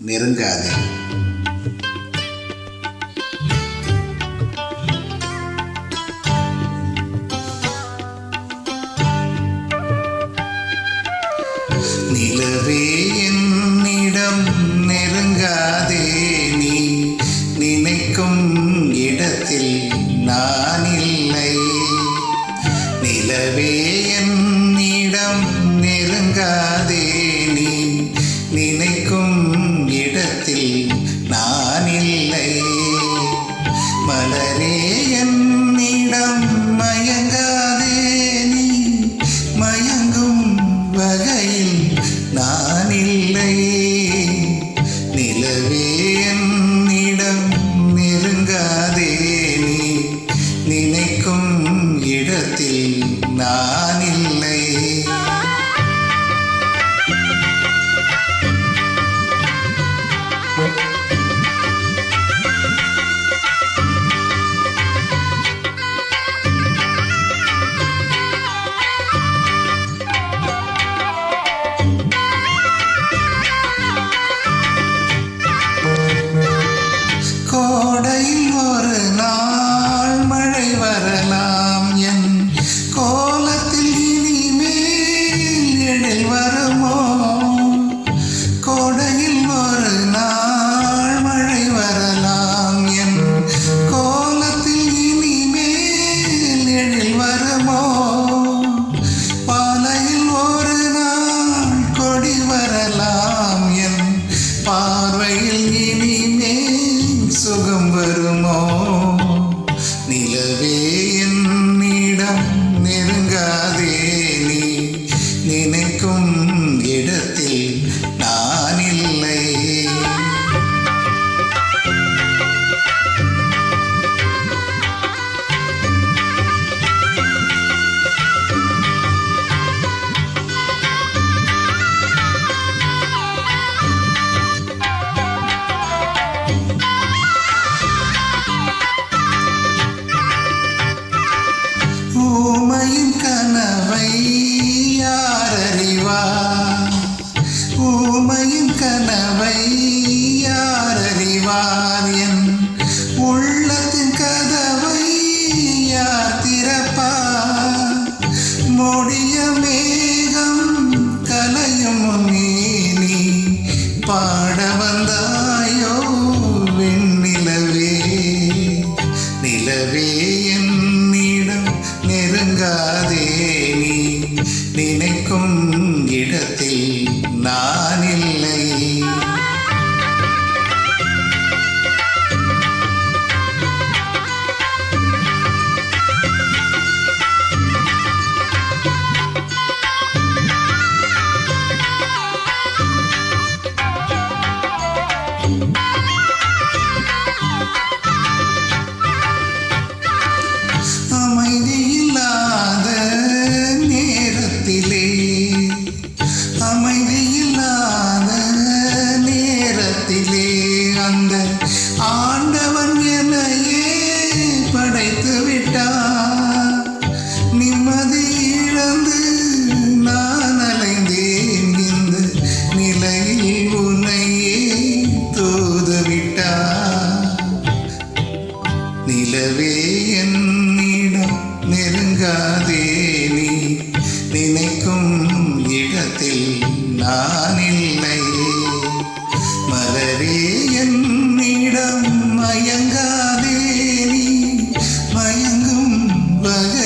நெருங்காதே. நிலவே என்னிடம் நெருங்காதே, நீ நினைக்கும் இடத்தில் நான் இல்லை. நிலவே என்னிடம் நெருங்காதே, நீ நினைக்கும் இடத்தில் நான் இல்லை. மலரே என்னிடம் மயங்காதே, நீ மயங்கும் வகையில் நான் இல்லை. நிலவே என்னிடம் நெருங்காதே, நீ நினைக்கும் இடத்தில் நான் இல்லை. கோடையில் ஒரு நாள் மழை வரலாம், என் கோலத்தில் இனிமேல் எழில் வருமோ? கோடையில் ஒரு நாள் மழை வரலாம், என் கோலத்தில் இனிமேல் எழில் வருமோ? பாலையில் ஒரு நாள் கொடி வரலாம், என் பார்வையில் இனிமேல் சுகம் வருமோ? நிலவே என்னிடம் நெருங்காதே, நீ நினைக்கும் இடத்தில் நான் இல்லை. ஊமையின் கனவை யார் அறிவார்? ஊமையின் கனவை யார் அறிவார்? என் உள்ளத்தின் கதவை யார் திறப்பார்? மொழிய மேகம் கலையும் நீ பாட வந்தாயோ வெண்ணிலவே. நிலவே என்னிடம் நெருங்காதே, நீ நினைக்கும் இடத்தில் நான் இல்லை. அமைதியில்லாத நேரத்திலே, அமைதியில்லாத நேரத்திலே அந்த ஆண்டவன் என்னையே படைத்து விட்டார். நிம்மதி இழந்து நான் அலைந்தேன், இந்த நிலையில் உன்னையே தூதுவிட்டார். நிலவே என்னிடம் நெருங்காதே, நீ நினைக்கும் இடத்தில் நான் இல்லை. மலரே என்னிடம் மயங்காதே, நீ மயங்கும் வகை